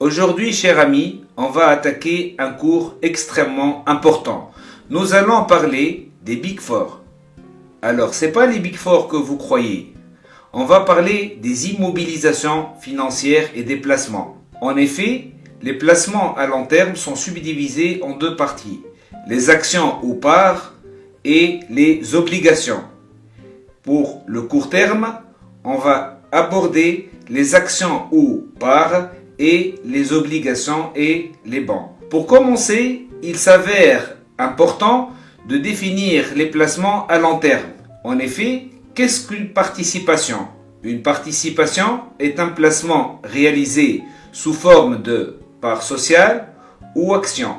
Aujourd'hui, chers amis, on va attaquer un cours extrêmement important. Nous allons parler des Big Four. Alors, ce n'est pas les Big Four que vous croyez. On va parler des immobilisations financières et des placements. En effet, les placements à long terme sont subdivisés en deux parties. Les actions ou parts et les obligations. Pour le court terme, on va aborder les actions ou parts et les obligations et les bons. Pour commencer, il s'avère important de définir les placements à long terme. En effet, qu'est-ce qu'une participation? Une participation est un placement réalisé sous forme de part sociale ou action,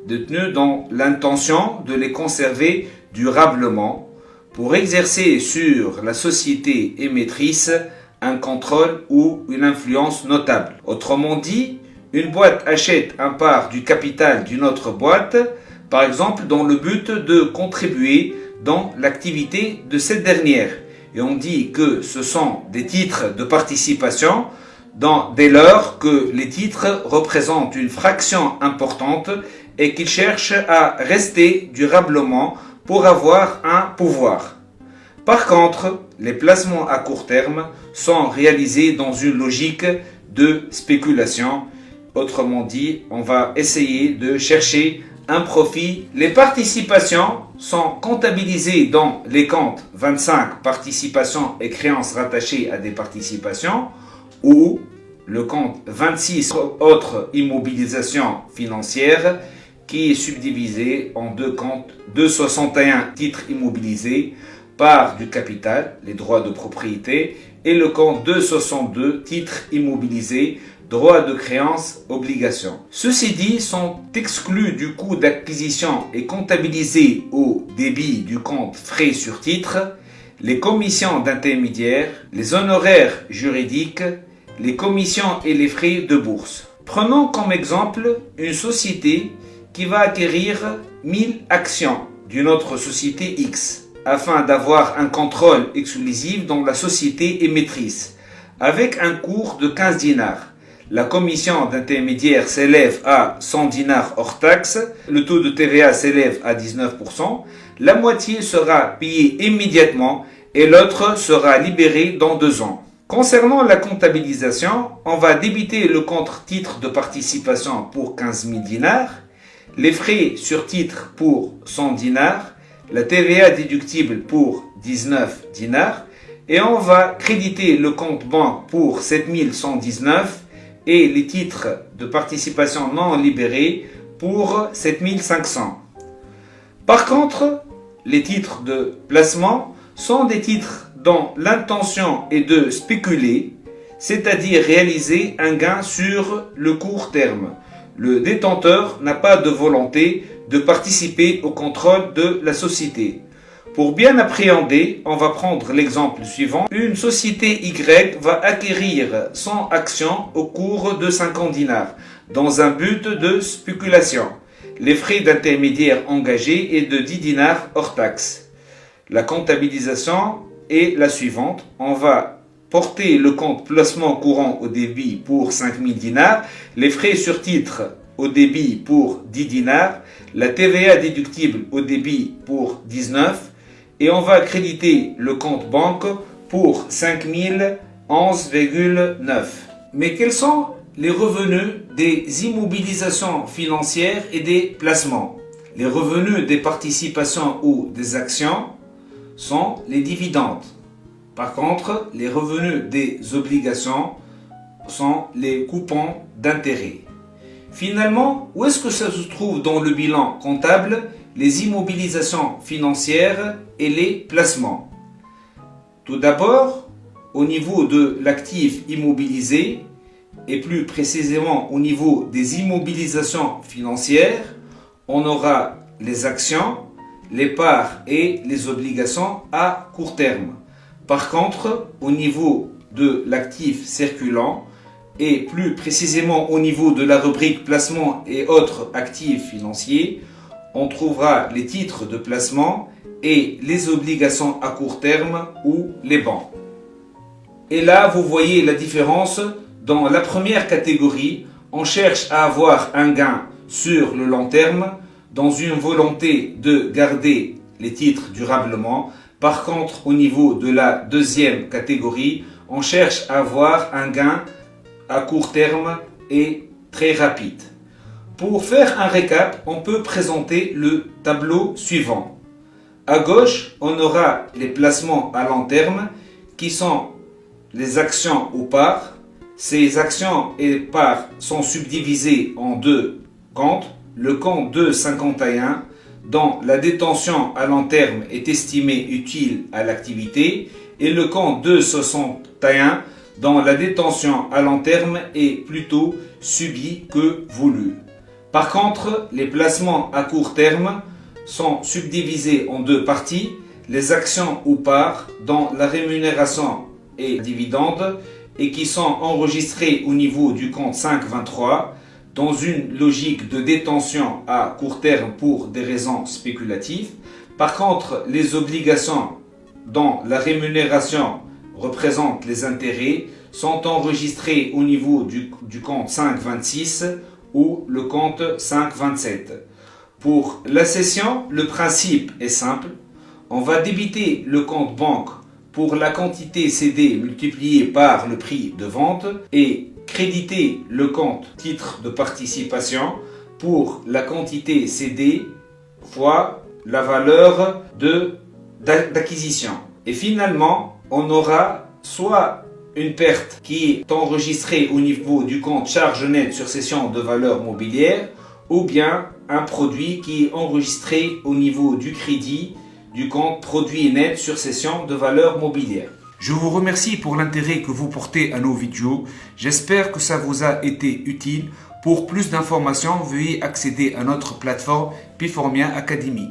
détenues dans l'intention de les conserver durablement pour exercer sur la société émettrice un contrôle ou une influence notable. Autrement dit, une boîte achète un part du capital d'une autre boîte, par exemple dans le but de contribuer dans l'activité de cette dernière. Et on dit que ce sont des titres de participation dès lors que les titres représentent une fraction importante et qu'ils cherchent à rester durablement pour avoir un pouvoir. Par contre, les placements à court terme sont réalisés dans une logique de spéculation. Autrement dit, on va essayer de chercher un profit. Les participations sont comptabilisées dans les comptes 25 participations et créances rattachées à des participations ou le compte 26 autres immobilisations financières qui est subdivisé en deux comptes 261 titres immobilisés, part du capital, les droits de propriété, et le compte 262 titres immobilisés, droits de créance, obligations. Ceci dit, sont exclus du coût d'acquisition et comptabilisés au débit du compte frais sur titre, les commissions d'intermédiaire, les honoraires juridiques, les commissions et les frais de bourse. Prenons comme exemple une société qui va acquérir 1000 actions d'une autre société X afin d'avoir un contrôle exclusif dans la société émettrice avec un cours de 15 dinars. La commission d'intermédiaire s'élève à 100 dinars hors taxe, le taux de TVA s'élève à 19%, la moitié sera payée immédiatement et l'autre sera libérée dans 2 ans. Concernant la comptabilisation, on va débiter le compte titre de participation pour 15 000 dinars, les frais sur titre pour 100 dinars, la TVA déductible pour 19 dinars et on va créditer le compte banque pour 7119 et les titres de participation non libérés pour 7500. Par contre, les titres de placement sont des titres dont l'intention est de spéculer, c'est-à-dire réaliser un gain sur le court terme. Le détenteur n'a pas de volonté de participer au contrôle de la société. Pour bien appréhender, on va prendre l'exemple suivant. Une société Y va acquérir 100 actions au cours de 50 dinars dans un but de spéculation. Les frais d'intermédiaire engagés est de 10 dinars hors taxe. La comptabilisation est la suivante. On va porter le compte placement courant au débit pour 5000 dinars, les frais sur titre au débit pour 10 dinars, la TVA déductible au débit pour 19 et on va créditer le compte banque pour 5011,9. Mais quels sont les revenus des immobilisations financières et des placements? Les revenus des participations ou des actions sont les dividendes. Par contre, les revenus des obligations sont les coupons d'intérêt. Finalement, où est-ce que ça se trouve dans le bilan comptable, les immobilisations financières et les placements? Tout d'abord, au niveau de l'actif immobilisé, et plus précisément au niveau des immobilisations financières, on aura les actions, les parts et les obligations à court terme. Par contre, au niveau de l'actif circulant et plus précisément au niveau de la rubrique placement et autres actifs financiers, on trouvera les titres de placement et les obligations à court terme ou les bons. Et là, vous voyez la différence. Dans la première catégorie, on cherche à avoir un gain sur le long terme dans une volonté de garder les titres durablement. Par contre, au niveau de la deuxième catégorie, on cherche à avoir un gain à court terme et très rapide. Pour faire un récap, on peut présenter le tableau suivant. À gauche, on aura les placements à long terme qui sont les actions ou parts. Ces actions et parts sont subdivisées en deux comptes. Le compte 2,51 dont la détention à long terme est estimée utile à l'activité et le compte 2,61 dont la détention à long terme est plutôt subie que voulue. Par contre, les placements à court terme sont subdivisés en deux parties, les actions ou parts dont la rémunération est dividende et qui sont enregistrées au niveau du compte 5,23 dans une logique de détention à court terme pour des raisons spéculatives. Par contre, les obligations dont la rémunération représente les intérêts sont enregistrées au niveau du compte 5,26 ou le compte 5,27. Pour la cession, le principe est simple. On va débiter le compte banque pour la quantité cédée multipliée par le prix de vente et créditer le compte titre de participation pour la quantité cédée fois la valeur d'acquisition. Et finalement, on aura soit une perte qui est enregistrée au niveau du compte charge nette sur cession de valeur mobilière ou bien un produit qui est enregistré au niveau du crédit du compte produit net sur cession de valeur mobilière. Je vous remercie pour l'intérêt que vous portez à nos vidéos. J'espère que ça vous a été utile. Pour plus d'informations, veuillez accéder à notre plateforme Piformia Academy.